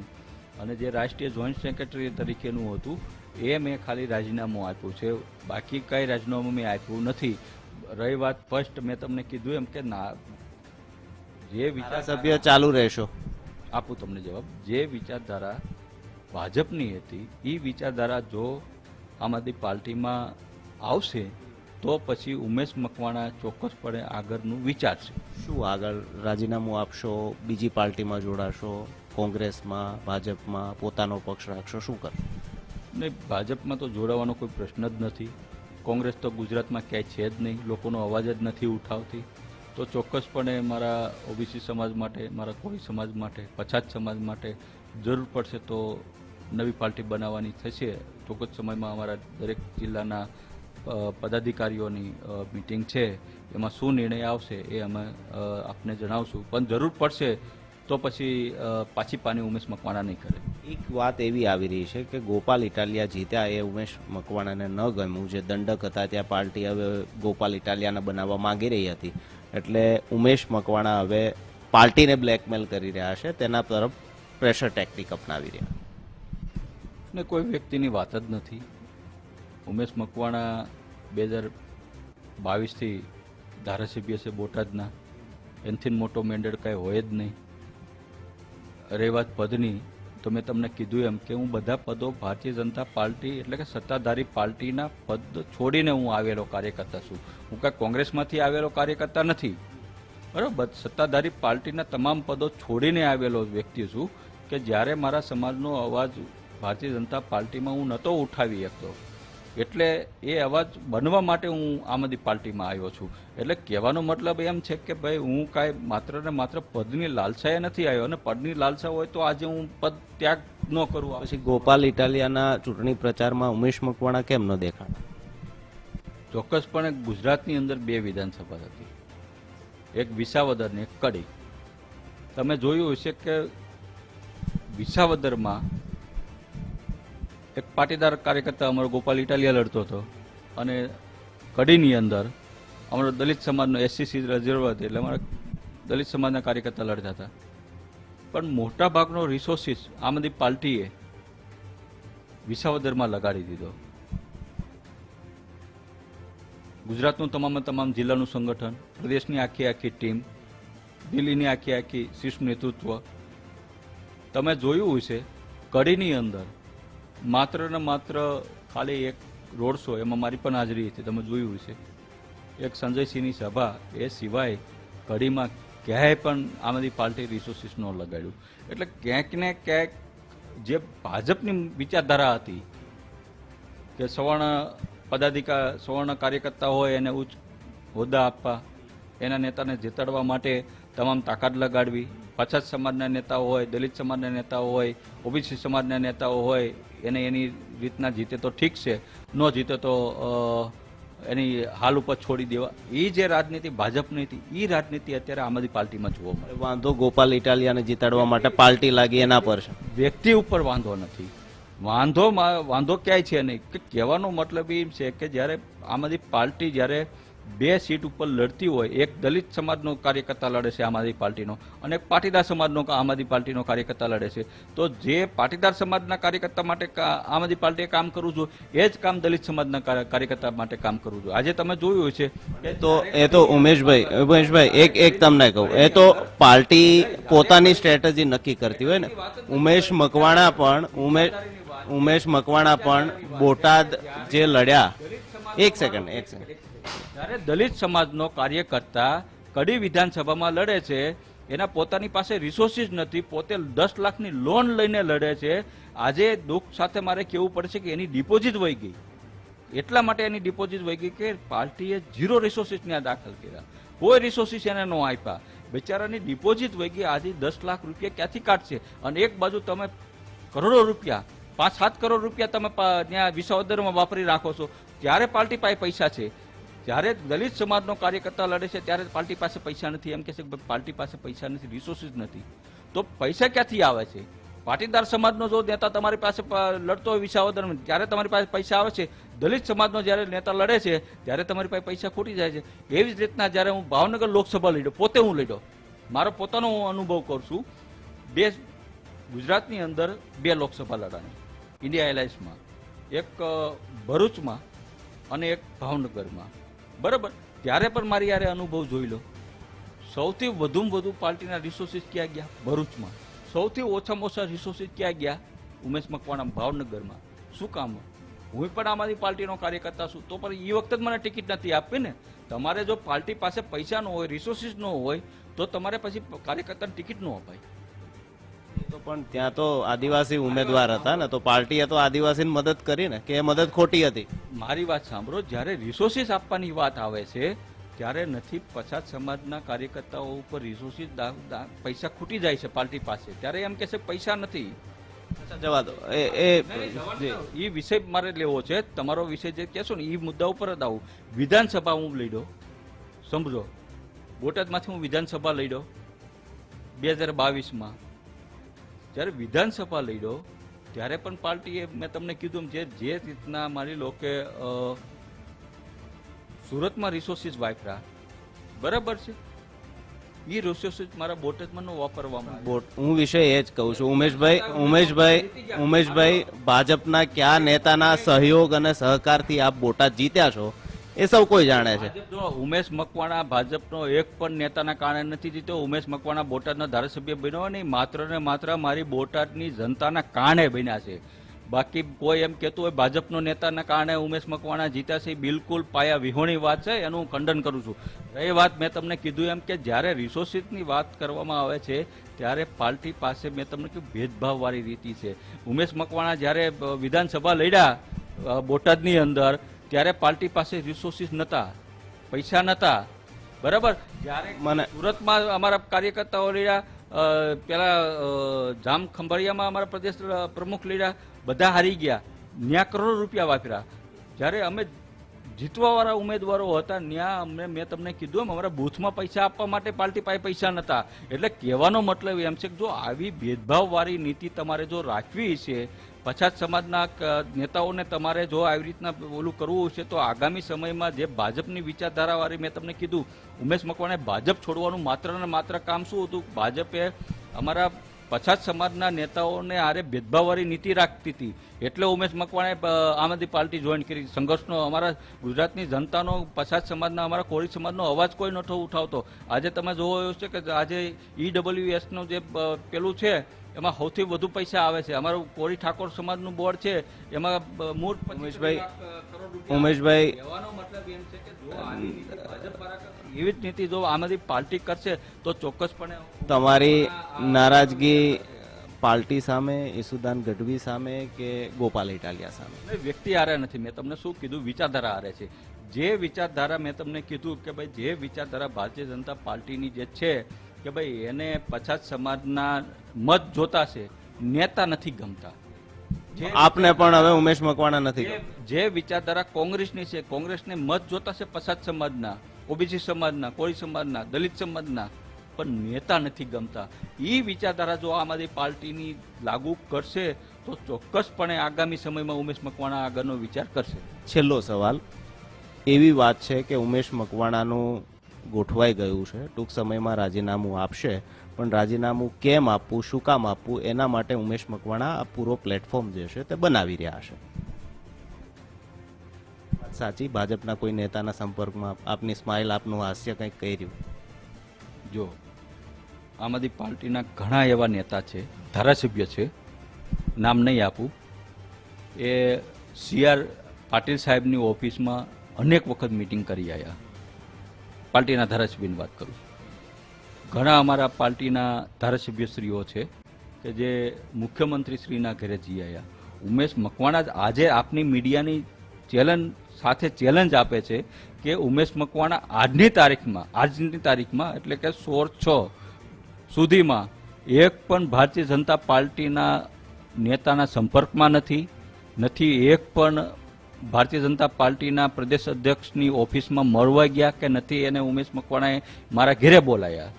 અને જે રાષ્ટ્રીય જોઈન્ટ સેક્રેટરી તરીકેનું હતું, એ મેં ખાલી રાજીનામું આપ્યું છે. બાકી કઈ રાજીનામું મેં આપ્યું નથી. રહી વાત ફર્સ્ટ મેં તમને કીધું એમ કે ના, જે ધારાસભ્ય ચાલુ રહેશો. આપું તમને જવાબ. જે વિચારધારા ભાજપની હતી એ વિચારધારા જો આમ આદમી પાર્ટીમાં આવશે તો પછી ઉમેશ મકવાણા ચોક્કસપણે આગળનું વિચારશે. શું આગળ રાજીનામું આપશો? બીજી પાર્ટીમાં જોડાશો? કોંગ્રેસમાં, ભાજપમાં પોતાનો પક્ષ રાખશો? શું કરશો? નહીં, ભાજપમાં તો જોડાવાનો કોઈ પ્રશ્ન જ નથી. કોંગ્રેસ તો ગુજરાતમાં ક્યાંય છે જ નહીં, લોકોનો અવાજ જ નથી ઉઠાવતી. તો ચોક્કસપણે મારા ઓબીસી સમાજ માટે, મારા કોળી સમાજ માટે, પછાત સમાજ માટે જરૂર પડશે તો નવી પાર્ટી બનાવવાની થશે. ચોક્કસ સમયમાં અમારા દરેક જિલ્લાના પદાધિકારીઓની મિટિંગ છે, એમાં શું નિર્ણય આવશે એ અમે આપને જણાવશું. પણ જરૂર પડશે તો પછી પાછી પાની ઉમેશ મકવાણા નહીં કરે. એક વાત એવી આવી રહી છે કે ગોપાલ ઇટાલિયા જીત્યા એ ઉમેશ મકવાણાને ન ગમ્યું. જે દંડક હતા ત્યાં પાર્ટી હવે ગોપાલ ઇટાલિયાને બનાવવા માંગી રહી હતી, એટલે ઉમેશ મકવાણા હવે પાર્ટીને બ્લેકમેલ કરી રહ્યા છે, તેના તરફ પ્રેશર ટેક્ટિક અપનાવી રહ્યા. ને કોઈ વ્યક્તિની વાત જ નથી. ઉમેશ મકવાણા 2022થી ધારાસભ્ય છે બોટાદના. એનાથી મોટો મેન્ડેટ કાંઈ હોય જ નહીં. રહી વાત પદની, તો મેં તમને કીધું એમ કે હું બધા પદો ભારતીય જનતા પાર્ટી એટલે કે સત્તાધારી પાર્ટીના પદ છોડીને હું આવેલો કાર્યકર્તા છું. હું કાંઈ કોંગ્રેસમાંથી આવેલો કાર્યકર્તા નથી, બરાબર. સત્તાધારી પાર્ટીના તમામ પદો છોડીને આવેલો વ્યક્તિ છું કે જ્યારે મારા સમાજનો અવાજ ભારતીય જનતા પાર્ટીમાં હું નહોતો ઉઠાવી શકતો, એટલે એ અવાજ બનવા માટે હું આમ આદમી પાર્ટીમાં આવ્યો છું. એટલે કહેવાનો મતલબ એમ છે કે ભાઈ હું કાંઈ માત્ર ને માત્ર પદની લાલસાએ નથી આવ્યો, અને પદની લાલસા હોય તો આજે હું પદ ત્યાગ ન કરું. પછી ગોપાલ ઇટાલિયાના ચૂંટણી પ્રચારમાં ઉમેશ મકવાણા કેમ ન દેખાણા? ચોક્કસપણે ગુજરાતની અંદર 2 વિધાનસભા હતી, એક વિસાવદર ને એક કડી. તમે જોયું હશે કે વિસાવદરમાં એક પાટીદાર કાર્યકર્તા અમારો ગોપાલ ઇટાલિયા લડતો હતો, અને કડીની અંદર અમારો દલિત સમાજનો એસસી રિઝર્વ હતી, એટલે અમારા દલિત સમાજના કાર્યકર્તા લડતા હતા. પણ મોટા ભાગનો રિસોર્સિસ આમ આદમી પાર્ટીએ વિસાવદરમાં લગાડી દીધો. ગુજરાતનું તમામ જિલ્લાનું સંગઠન, પ્રદેશની આખી ટીમ, દિલ્હીની આખી શીર્ષ નેતૃત્વ. તમે જોયું હશે કડીની અંદર માત્ર ને માત્ર ખાલી એક રોડ શો, એમાં મારી પણ હાજરી હતી, તમે જોયું હશે. એક સંજયસિંહની સભા, એ સિવાય કડીમાં ક્યાંય પણ આમ આદમી પાર્ટી રિસોર્સિસ ન લગાડ્યું. એટલે ક્યાંક ને ક્યાંક જે ભાજપની વિચારધારા હતી કે સવર્ણ કાર્યકર્તા હોય એને ઉચ્ચ હોદ્દા આપવા, એના નેતાને જીતાડવા માટે તમામ તાકાત લગાડવી. પછાત સમાજના નેતાઓ હોય, દલિત સમાજના નેતાઓ હોય, ઓબીસી સમાજના નેતાઓ હોય, એને એની રીતના જીતે તો ઠીક છે, ન જીતે તો એની હાલ ઉપર છોડી દેવા, એ જે રાજનીતિ ભાજપની હતી એ રાજનીતિ અત્યારે આમ આદમી પાર્ટીમાં જોવા મળે. વાંધો ગોપાલ ઇટાલિયાને જીતાડવા માટે પાર્ટી લાગી એના પર છે. વ્યક્તિ ઉપર વાંધો નથી, વાંધો ક્યાંય છે નહીં. કે કહેવાનો મતલબ એમ છે કે જ્યારે આમ આદમી પાર્ટી જ્યારે 2 સીટ ઉપર લડતી હોય, એક દલિત સમાજનો કાર્યકર્તા લડે છે આમ આદમી પાર્ટીનો અને એક પાટીદાર સમાજનો આમ આદમી પાર્ટીનો કાર્યકર્તા લડે છે, તો જે પાટીદાર સમાજના કાર્યકર્તા માટે આમ આદમી પાર્ટીએ કામ કરવું જોઈએ એ જ કામ દલિત સમાજના કાર્યકર્તા માટે કામ કરવું જોઈએ. આજે તમે જોયું છે કે તો એ તો ઉમેશભાઈ એક તમને કહું, એ તો પાર્ટી પોતાની સ્ટ્રેટેજી નક્કી કરતી હોય ને. ઉમેશ મકવાણા પણ બોટાદ જે લડ્યા, એક સેકન્ડ જ્યારે દલિત સમાજનો કાર્યકર્તા કડી વિધાનસભામાં લડે છે, એના પોતાની પાસે રિસોર્સિસ નથી, પોતે 10 લાખની લોન લઈને લડે છે. આજે દુઃખ સાથે મારે કહેવું પડશે કે એની ડિપોઝિટ વહી ગઈ. એટલા માટે એની ડિપોઝિટ વહી ગઈ કે પાર્ટીએ 0 રિસોર્સિસ ત્યાં દાખલ કર્યા, કોઈ રિસોર્સિસ એને ન આપ્યા, બિચારાની ડિપોઝિટ વહી ગઈ. આજે 10 લાખ રૂપિયા ક્યાંથી કાઢશે? અને એક બાજુ તમે કરોડો રૂપિયા, 5-7 કરોડ રૂપિયા તમે ત્યાં વિસાવદરમાં વાપરી રાખો છો, ત્યારે પાર્ટી પાસે પૈસા છે. જ્યારે દલિત સમાજનો કાર્યકર્તા લડે છે ત્યારે પાર્ટી પાસે પૈસા નથી, એમ કે છે પાર્ટી પાસે પૈસા નથી, રિસોર્સિસ નથી, તો પૈસા ક્યાંથી આવે છે? પાટીદાર સમાજનો જો નેતા તમારી પાસે લડતો હોય વિસાવદરમાં, ત્યારે તમારી પાસે પૈસા આવે છે. દલિત સમાજનો જ્યારે નેતા લડે છે ત્યારે તમારી પાસે પૈસા ખૂટી જાય છે. એવી જ રીતના જ્યારે હું ભાવનગર લોકસભા લડ્યો, પોતે હું લડ્યો, મારો પોતાનો હું અનુભવ કરું છું. ગુજરાતની અંદર 2 લોકસભા લડાણી ઇન્ડિયા એલાયન્સમાં, એક ભરૂચમાં અને એક ભાવનગરમાં, બરાબર. ત્યારે પણ મારી યારે અનુભવ જોઈ લો. સૌથી વધુમાં વધુ પાર્ટીના રિસોર્સિસ ક્યાં ગયા? ભરૂચમાં. સૌથી ઓછામાં ઓછા રિસોર્સિસ ક્યાં ગયા? ઉમેશ મકવાણા ભાવનગરમાં. શું કામ? હું પણ આમ આદમી પાર્ટીનો કાર્યકર્તા છું, તો પણ એ વખતે જ મને ટિકિટ નથી આપી ને. તમારે જો પાર્ટી પાસે પૈસા ન હોય, રિસોર્સિસ ન હોય, તો તમારે પછી કાર્યકર્તાને ટિકિટ ન અપાય. તો પણ ત્યાં તો આદિવાસી ઉમેદવાર હતા ને, તો પાર્ટીએ તો આદિવાસીને મદદ કરી ને, કે એ મદદ ખોટી હતી? મારી વાત સાંભળો, જ્યારે રિસોર્સિસ આપવાની વાત આવે છે ત્યારે નથી પછાત સમાજના કાર્યકર્તાઓ ઉપર રિસોર્સિસ પૈસા ખૂટી જાય છે પાર્ટી પાસે, ત્યારે એમ કે છે પૈસા નથી. જવા દો, એ વિષય મારે લેવો છે. તમારો વિષય જે કહેશો ને એ મુદ્દા ઉપર જ આવું. વિધાનસભા હું લડ્યો, સમજો, બોટાદમાંથી હું વિધાનસભા લડ્યો 2022માં. જ્યારે વિધાનસભા લડ્યો ત્યારે પણ પાર્ટીએ, મેં તમને કીધું જે રીતના માની લો કે સુરતમાં રિસોર્સિસ વાપર્યા, બરાબર છે, એ રિસોર્સિસ મારા બોટાદમાં ન વાપરવામાં. હું વિષય એ જ કહું છું ઉમેશભાઈ, ભાજપના કયા નેતાના સહયોગ અને સહકારથી આપ બોટાદ જીત્યા છો એ સૌ કોઈ જાણે છે. જો ઉમેશ મકવાણા ભાજપનો એક પણ નેતાના કારણે નથી જીત્યો. ઉમેશ મકવાણા બોટાદના ધારાસભ્ય બન્યો નહીં, માત્ર ને માત્ર મારી બોટાદની જનતાના કારણે બન્યા છે. બાકી કોઈ એમ કહેતું હોય ભાજપનો નેતાના કારણે ઉમેશ મકવાણા જીત્યા છે, બિલકુલ પાયા વિહોણી વાત છે, એનું હું ખંડન કરું છું. એ વાત મેં તમને કીધું એમ કે જ્યારે રિસોર્સિસની વાત કરવામાં આવે છે ત્યારે પાર્ટી પાસે મેં તમને કહ્યું ભેદભાવવાળી રીતિ છે. ઉમેશ મકવાણા જ્યારે વિધાનસભા લડ્યા બોટાદની અંદર, ત્યારે પાર્ટી પાસે રિસોર્સિસ નતા, પૈસા નતા, બરાબર. જ્યારે સુરતમાં અમારા કાર્યકર્તાઓ લડ્યા, પેલા જામ ખંભાળિયામાં અમારા પ્રદેશ પ્રમુખ લડ્યા, બધા હારી ગયા, ત્યાં કરોડો રૂપિયા વાપર્યા. જ્યારે અમે જીતવાવાળા ઉમેદવારો હતા ત્યાં અમને, મેં તમને કીધું એમ, અમારા બૂથમાં પૈસા આપવા માટે પાર્ટી પાસે પૈસા નતા. એટલે કહેવાનો મતલબ એમ છે કે જો આવી ભેદભાવવાળી નીતિ તમારે જો રાખવી છે, પછાત સમાજના નેતાઓને તમારે જો આવી રીતના ઓલું કરવું છે, તો આગામી સમયમાં જે ભાજપની વિચારધારાવાળી, મેં તમને કીધું ઉમેશ મકવાણે ભાજપ છોડવાનું માત્ર ને માત્ર કામ શું હતું? ભાજપે અમારા પછાત સમાજના નેતાઓને આરે ભેદભાવવાળી નીતિ રાખતી હતી, એટલે ઉમેશ મકવાણે આમ આદમી પાર્ટી જોઈન કરી. સંઘર્ષનો અમારા ગુજરાતની જનતાનો, પછાત સમાજના, અમારા કોળી સમાજનો અવાજ કોઈ નહોતો ઉઠાવતો. આજે તમે જોવો છે કે આજે EWSનું જે પેલું છે એમાં સૌથી વધુ પૈસા આવે છે. અમારું કોળી ઠાકોર સમાજનું બોર્ડ છે એમાં મૂળ ઉમેશભાઈ, કહેવાનો મતલબ એમ છે કે જો આવી નીતિ ભાજપ એવી જ નીતિ જો આમ આદમી પાર્ટી કરશે તો ચોક્કસપણે તમારી નારાજગી પાર્ટી સામે, ઈસુદાન ગઢવી સામે કે ગોપાલ ઇટાલિયા સામે? વ્યક્તિ હારે નથી. મેં તમને શું કીધું? વિચારધારા હારે છે. જે વિચારધારા મેં તમને કીધું કે ભાઈ જે વિચારધારા ભારતીય જનતા પાર્ટીની જે છે કે ભાઈ એને પછાત સમાજના મત જોતા છે, નેતા નથી ગમતા. આપને પણ હવે ઉમેશ મકવાણા નથી જે વિચારધારા કોંગ્રેસની છે, કોંગ્રેસને મત જોતા છે પછાત સમાજના, ઓબીસી સમાજના, કોળી સમાજના, દલિત સમાજના, પણ નેતા નથી ગમતા. એ વિચારધારા જો આમ આદમી પાર્ટીની લાગુ કરશે તો ચોક્કસપણે આગામી સમયમાં ઉમેશ મકવાણા આગળનો વિચાર કરશે. છેલ્લો સવાલ, એવી વાત છે કે ઉમેશ મકવાણાનું ગોઠવાઈ ગયું છે, ટૂંક સમયમાં રાજીનામું આપશે, પણ રાજીનામું કેમ આપવું, શું કામ આપવું, એના માટે ઉમેશ મકવાણા આ પૂરો પ્લેટફોર્મ જે છે તે બનાવી રહ્યા છે. વાત સાચી, ભાજપના કોઈ નેતાના સંપર્કમાં આપની સ્માઇલ, આપનું હાસ્ય કંઈક કહી રહ્યું? જો આમ આદમી પાર્ટીના ઘણા એવા નેતા છે, ધારાસભ્ય છે, નામ નહીં આપું, એ CR પાટીલ સાહેબની ઓફિસમાં અનેક વખત મિટિંગ કરી આવ્યા. પાર્ટીના ધારાસભ્યની વાત કરું છું. ઘણા અમારા પાર્ટીના ધારાસભ્યશ્રીઓ છે કે જે મુખ્યમંત્રીશ્રીના ઘરે જઈ આવ્યા. ઉમેશ મકવાણા જ આજે આપની મીડિયાની સાથે ચેલેન્જ આપે છે કે ઉમેશ મકવાણા આજની તારીખમાં એટલે કે 16/6 સુધીમાં એક પણ ભારતીય જનતા પાર્ટીના નેતાના સંપર્કમાં નથી એક પણ ભારતીય જનતા પાર્ટીના પ્રદેશ અધ્યક્ષની ઓફિસમાં મળવા ગયા કે નથી એને ઉમેશ મકવાણાએ મારા ઘેરે બોલાયા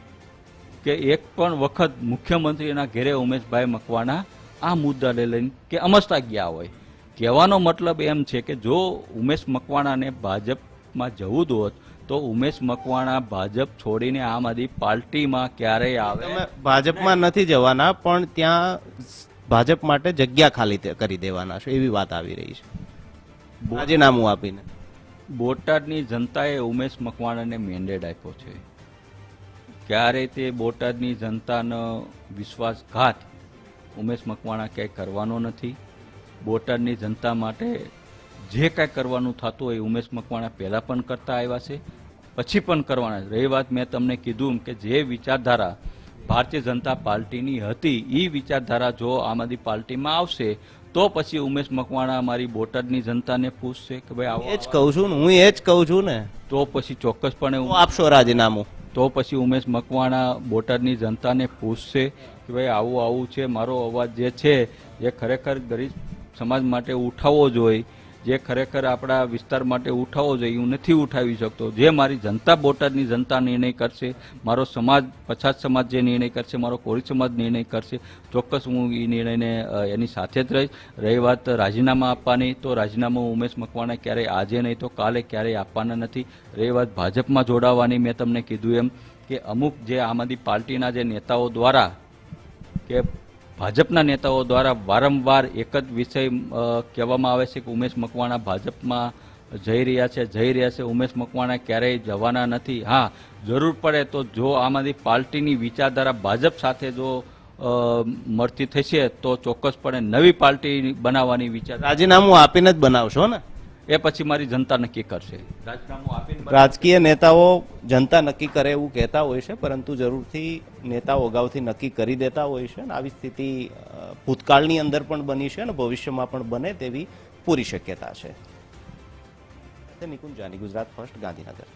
કે એક પણ વખત મુખ્યમંત્રીના ઘેરે ઉમેશભાઈ મકવાણા આ મુદ્દા લઈને કે અમસ્તા ગયા હોય. કહેવાનો મતલબ એમ છે કે જો ઉમેશ મકવાણાને ભાજપમાં જવું દોત તો ઉમેશ મકવાણા ભાજપ છોડીને આમ આદમી પાર્ટીમાં ક્યારેય આવે. તમે ભાજપમાં નથી જવાના, પણ ત્યાં ભાજપ માટે જગ્યા ખાલી કરી દેવાના છે, એવી વાત આવી રહી છે રાજીનામું આપીને. બોટાદની જનતાએ ઉમેશ મકવાણાને મેન્ડેટ આપ્યો છે. ક્યારે તે બોટાદની જનતાનો વિશ્વાસઘાત ઉમેશ મકવાણા ક્યાંય કરવાનો નથી. બોટાદની જનતા માટે જે કાંઈ કરવાનું થતું હોય ઉમેશ મકવાણા પહેલાં પણ કરતા આવ્યા છે, પછી પણ કરવાના. રહી વાત મેં તમને કીધું કે જે વિચારધારા ભારતીય જનતા પાર્ટીની હતી એ વિચારધારા જો આમ આદમી પાર્ટીમાં આવશે તો પછી ઉમેશ મકવાણા અમારી બોટાદની જનતાને પૂછશે કે ભાઈ આવો. એ જ કહું છું ને, હું એ જ કહું છું ને. તો પછી ચોક્કસપણે આપશો રાજીનામું? તો પછી ઉમેશ મકવાણા બોટાદની જનતાને પૂછશે કે ભાઈ આવું છે, મારો અવાજ જે છે એ ખરેખર ગરીબ સમાજ માટે ઉઠાવવો જોઈએ, જે ખરેખર આપણા વિસ્તાર માટે ઉઠાવવો જોઈએ, હું નથી ઉઠાવી શકતો. જે મારી જનતા બોટાદની જનતા નિર્ણય કરશે, મારો સમાજ પછાત સમાજ જે નિર્ણય કરશે, મારો કોળી સમાજ નિર્ણય કરશે, ચોક્કસ હું એ નિર્ણયને એની સાથે જ રહીશ. રહી વાત રાજીનામા આપવાની, તો રાજીનામું ઉમેશ મકવાણા ક્યારેય આજે નહીં તો કાલે ક્યારેય આપવાના નથી. રહી વાત ભાજપમાં જોડાવાની, મેં તમને કીધું એમ કે અમુક જે આમ આદમી પાર્ટીના જે નેતાઓ દ્વારા કે ભાજપના નેતાઓ દ્વારા વારંવાર એક જ વિષય કહેવામાં આવે છે કે ઉમેશ મકવાણા ભાજપમાં જઈ રહ્યા છે. ઉમેશ મકવાણા ક્યારેય જવાના નથી. હા, જરૂર પડે તો જો આમ આદમી પાર્ટીની વિચારધારા ભાજપ સાથે જો મળતી થશે તો ચોક્કસપણે નવી પાર્ટી બનાવવાની વિચાર. રાજીનામું આપીને જ બનાવશો ને? એ પછી મારી જનતા નક્કી કરશે. રાજીનામું આપીને રાજકીય નેતાઓ જનતા નક્કી કરે એવું કહેતા હોય છે, પરંતુ જરૂરથી નેતાઓ અગાઉથી નક્કી કરી દેતા હોય છે. આવી સ્થિતિ ભૂતકાળની અંદર પણ બની છે અને ભવિષ્યમાં પણ બને તેવી પૂરી શક્યતા છે. નિકુંજ જાની, ગુજરાત ફર્સ્ટ, ગાંધીનગર.